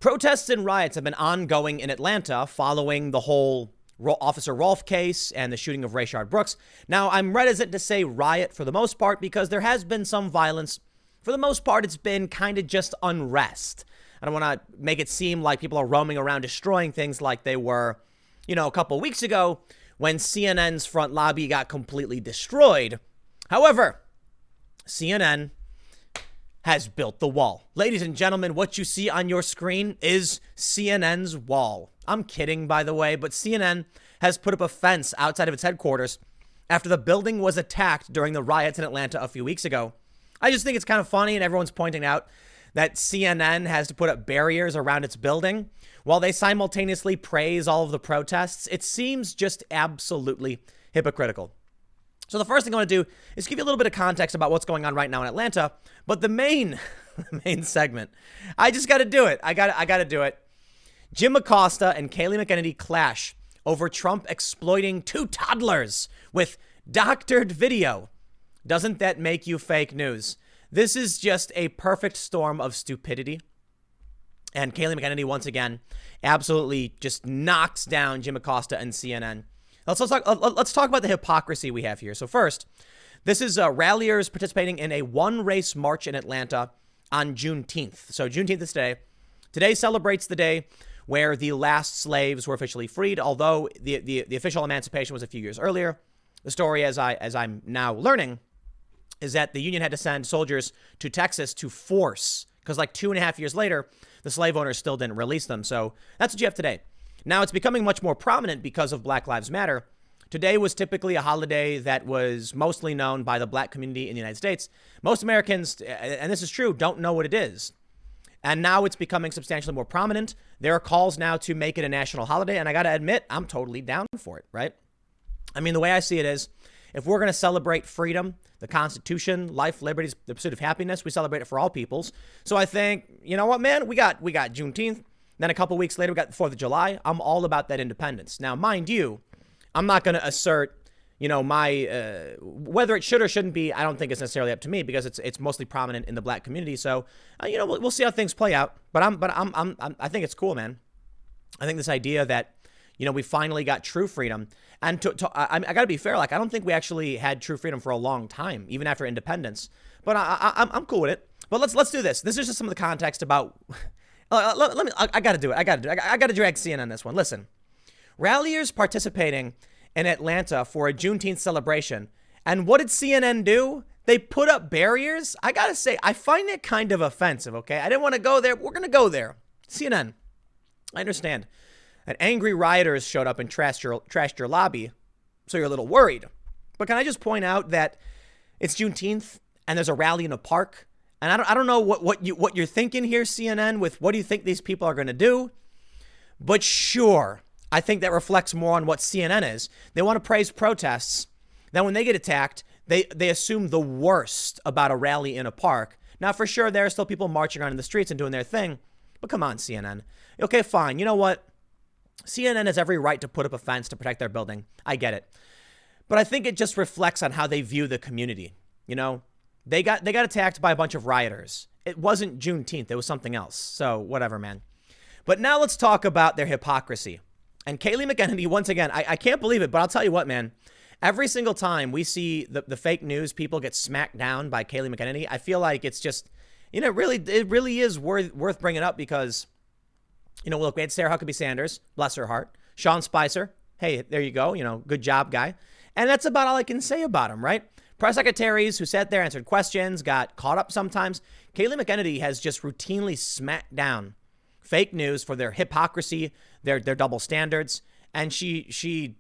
Protests and riots have been ongoing in Atlanta following the whole Officer Rolfe case and the shooting of Rayshard Brooks. Now, I'm reticent to say riot for the most part because there has been some violence. For the most part, it's been kind of just unrest. I don't want to make it seem like people are roaming around destroying things like they were, a couple weeks ago when CNN's front lobby got completely destroyed. However, CNN has built the wall. Ladies and gentlemen, what you see on your screen is CNN's wall. I'm kidding, by the way, but CNN has put up a fence outside of its headquarters after the building was attacked during the riots in Atlanta a few weeks ago. I just think it's kind of funny, and everyone's pointing out that CNN has to put up barriers around its building while they simultaneously praise all of the protests. It seems just absolutely hypocritical. So the first thing I want to do is give you a little bit of context about what's going on right now in Atlanta. But the main segment, I just got to do it. I got to do it. Jim Acosta and Kayleigh McEnany clash over Trump exploiting 2 toddlers with doctored video. Doesn't that make you fake news? This is just a perfect storm of stupidity. And Kayleigh McEnany, once again, absolutely just knocks down Jim Acosta and CNN. Let's talk about the hypocrisy we have here. So first, this is ralliers participating in a one-race march in Atlanta on Juneteenth. So Juneteenth is today. Today celebrates the day where the last slaves were officially freed, although the official emancipation was a few years earlier. The story, as I'm now learning, is that the Union had to send soldiers to Texas to force, because like 2.5 years later, the slave owners still didn't release them. So that's what you have today. Now, it's becoming much more prominent because of Black Lives Matter. Today was typically a holiday that was mostly known by the Black community in the United States. Most Americans, and this is true, don't know what it is. And now it's becoming substantially more prominent. There are calls now to make it a national holiday. And I got to admit, I'm totally down for it, right? I mean, the way I see it is, if we're going to celebrate freedom, the Constitution, life, liberties, the pursuit of happiness, we celebrate it for all peoples. So I think, you know what, man, we got Juneteenth. Then a couple weeks later, we got the 4th of July. I'm all about that independence. Now, mind you, I'm not going to assert, my whether it should or shouldn't be. I don't think it's necessarily up to me because it's mostly prominent in the Black community. So, we'll see how things play out. But I think it's cool, man. I think this idea that, we finally got true freedom. And I got to be fair. Like, I don't think we actually had true freedom for a long time, even after independence. But I'm cool with it. But let's do this. This is just some of the context about. I got to do it. I got to drag CNN on this one. Listen, ralliers participating in Atlanta for a Juneteenth celebration. And what did CNN do? They put up barriers. I got to say, I find it kind of offensive. OK, I didn't want to go there. We're going to go there. CNN. I understand that angry rioters showed up and trashed your lobby. So you're a little worried. But can I just point out that it's Juneteenth and there's a rally in a park? And I don't know what you're thinking here, CNN, with what do you think these people are going to do? But sure, I think that reflects more on what CNN is. They want to praise protests. Then when they get attacked, they assume the worst about a rally in a park. Now, for sure, there are still people marching around in the streets and doing their thing. But come on, CNN. Okay, fine. You know what? CNN has every right to put up a fence to protect their building. I get it. But I think it just reflects on how they view the community. They got attacked by a bunch of rioters. It wasn't Juneteenth. It was something else. So whatever, man. But now let's talk about their hypocrisy. And Kayleigh McEnany, once again, I can't believe it, but I'll tell you what, man. Every single time we see the fake news people get smacked down by Kayleigh McEnany, I feel like it's just, it really is worth bringing up because, look, we had Sarah Huckabee Sanders, bless her heart. Sean Spicer, hey, there you go. Good job, guy. And that's about all I can say about him, right? Press secretaries who sat there, answered questions, got caught up sometimes. Kayleigh McEnany has just routinely smacked down fake news for their hypocrisy, their double standards, and she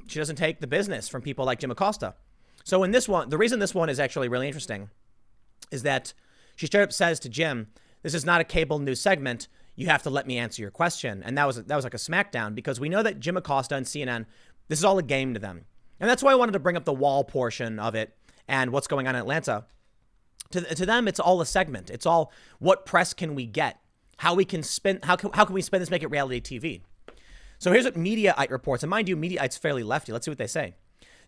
doesn't take the business from people like Jim Acosta. So in this one, the reason this one is actually really interesting is that she straight up says to Jim, "This is not a cable news segment. You have to let me answer your question." And that was like a smackdown because we know that Jim Acosta and CNN, this is all a game to them. And that's why I wanted to bring up the wall portion of it and what's going on in Atlanta. To them, it's all a segment. It's all what press can we get? How can we spin this, make it reality TV? So here's what Mediaite reports. And mind you, Mediaite's fairly lefty. Let's see what they say.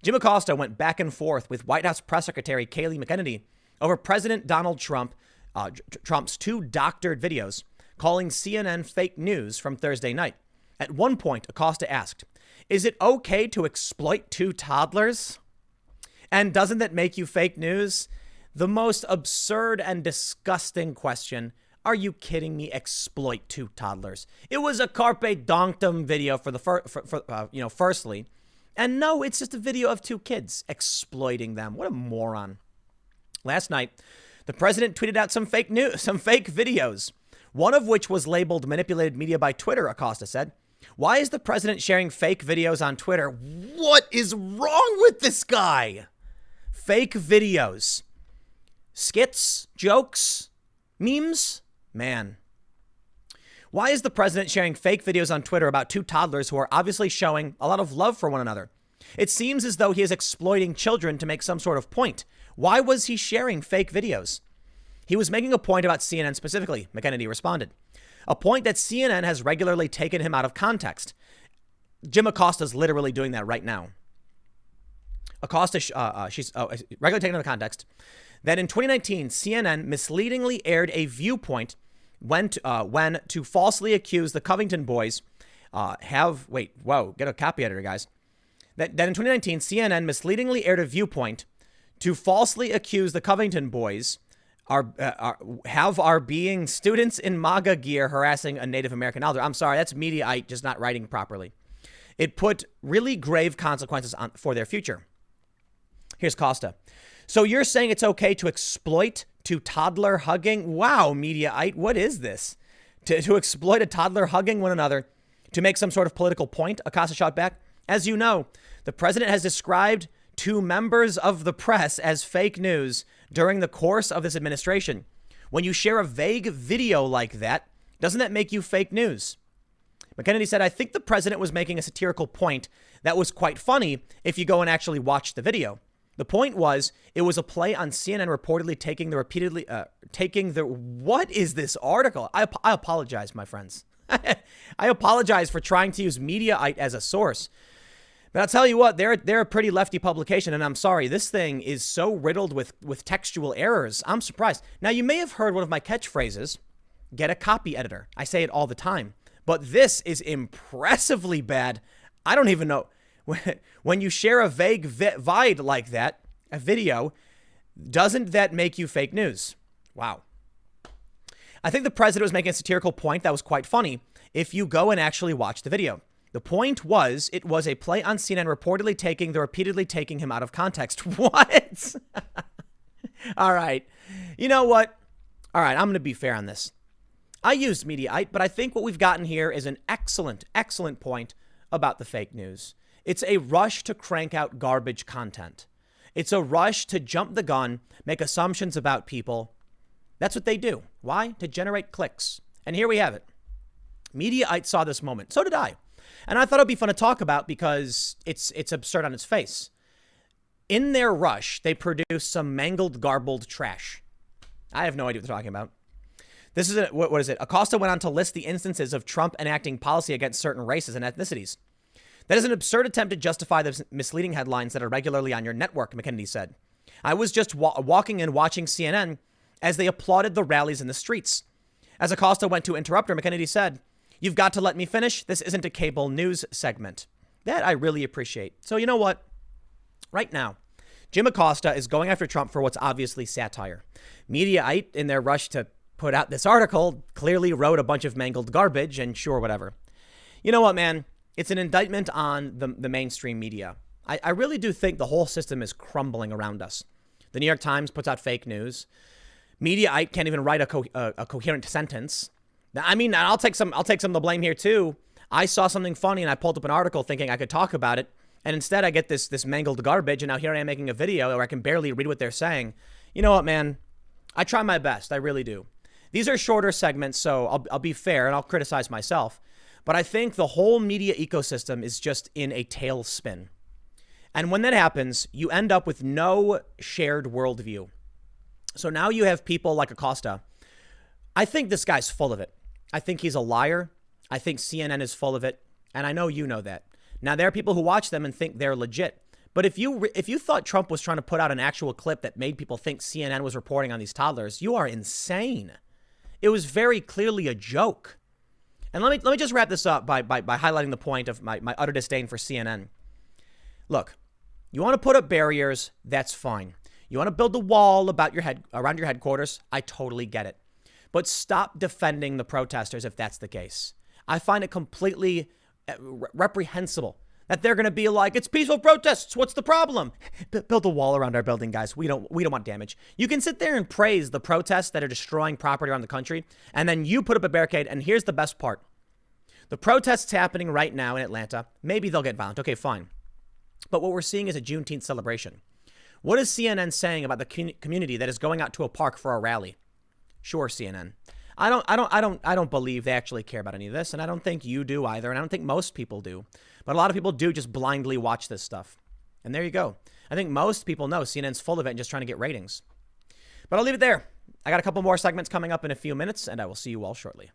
Jim Acosta went back and forth with White House Press Secretary Kayleigh McEnany over President Donald Trump's 2 doctored videos calling CNN fake news from Thursday night. At one point, Acosta asked, "Is it okay to exploit 2 toddlers? And doesn't that make you fake news?" The most absurd and disgusting question. Are you kidding me? Exploit 2 toddlers. It was a carpe donktum video for the firstly. And no, it's just a video of 2 kids exploiting them. What a moron. Last night, the president tweeted out some fake news, some fake videos, one of which was labeled manipulated media by Twitter, Acosta said. Why is the president sharing fake videos on Twitter? What is wrong with this guy? Fake videos. Skits, jokes, memes? Man. Why is the president sharing fake videos on Twitter about 2 toddlers who are obviously showing a lot of love for one another? It seems as though he is exploiting children to make some sort of point. Why was he sharing fake videos? He was making a point about CNN specifically, McKennedy responded. A point that CNN has regularly taken him out of context. Jim Acosta's literally doing that right now. Acosta, she's regularly taken out of context. That in 2019, CNN misleadingly aired a viewpoint when to falsely accuse the Covington boys get a copy editor, guys. That in 2019, CNN misleadingly aired a viewpoint to falsely accuse the Covington boys are being students in MAGA gear harassing a Native American elder. I'm sorry, that's Mediaite just not writing properly. It put really grave consequences for their future. Here's Costa. So you're saying it's okay to exploit 2 toddler hugging? Wow, Mediaite, what is this? To exploit a toddler hugging one another to make some sort of political point? Acosta shot back. As you know, the president has described 2 members of the press as fake news during the course of this administration. When you share a vague video like that, doesn't that make you fake news? McKennedy said, I think the president was making a satirical point that was quite funny if you go and actually watch the video. The point was, it was a play on CNN reportedly what is this article? I apologize, my friends. I apologize for trying to use Mediaite as a source. But I'll tell you what, they're a pretty lefty publication, and I'm sorry, this thing is so riddled with textual errors. I'm surprised. Now, you may have heard one of my catchphrases, get a copy editor. I say it all the time. But this is impressively bad. I don't even know. When you share a vague vide like that, a video, doesn't that make you fake news? Wow. I think the president was making a satirical point that was quite funny if you go and actually watch the video. The point was, it was a play on CNN repeatedly taking him out of context. What? All right. You know what? All right, I'm going to be fair on this. I used Mediaite, but I think what we've gotten here is an excellent point about the fake news. It's a rush to crank out garbage content. It's a rush to jump the gun, make assumptions about people. That's what they do. Why? To generate clicks. And here we have it. Mediaite saw this moment. So did I. And I thought it'd be fun to talk about because it's absurd on its face. In their rush, they produced some mangled, garbled trash. I have no idea what they're talking about. This is what is it? Acosta went on to list the instances of Trump enacting policy against certain races and ethnicities. That is an absurd attempt to justify the misleading headlines that are regularly on your network, McKennedy said. I was just walking and watching CNN as they applauded the rallies in the streets. As Acosta went to interrupt her, McKennedy said, you've got to let me finish. This isn't a cable news segment. That I really appreciate. So you know what? Right now, Jim Acosta is going after Trump for what's obviously satire. Mediaite, in their rush to put out this article, clearly wrote a bunch of mangled garbage and sure, whatever. You know what, man? It's an indictment on the mainstream media. I really do think the whole system is crumbling around us. The New York Times puts out fake news. Mediaite can't even write a coherent sentence. I mean, I'll take some of the blame here too. I saw something funny and I pulled up an article thinking I could talk about it, and instead I get this mangled garbage, and now here I am making a video where I can barely read what they're saying. You know what, man? I try my best. I really do. These are shorter segments, so I'll be fair and I'll criticize myself. But I think the whole media ecosystem is just in a tailspin. And when that happens, you end up with no shared worldview. So now you have people like Acosta. I think this guy's full of it. I think he's a liar. I think CNN is full of it. And I know you know that. Now, there are people who watch them and think they're legit. But if you thought Trump was trying to put out an actual clip that made people think CNN was reporting on these toddlers, you are insane. It was very clearly a joke. And let me just wrap this up by highlighting the point of my utter disdain for CNN. Look, you want to put up barriers, that's fine. You want to build a wall around your headquarters, I totally get it. But stop defending the protesters if that's the case. I find it completely reprehensible that they're going to be like, it's peaceful protests. What's the problem? Build a wall around our building, guys. We don't want damage. You can sit there and praise the protests that are destroying property around the country, and then you put up a barricade. And here's the best part. The protests happening right now in Atlanta, maybe they'll get violent. Okay, fine. But what we're seeing is a Juneteenth celebration. What is CNN saying about the community that is going out to a park for a rally? Sure, CNN. I don't believe they actually care about any of this, and I don't think you do either, and I don't think most people do. But a lot of people do just blindly watch this stuff. And there you go. I think most people know CNN's full of it and just trying to get ratings. But I'll leave it there. I got a couple more segments coming up in a few minutes, and I will see you all shortly.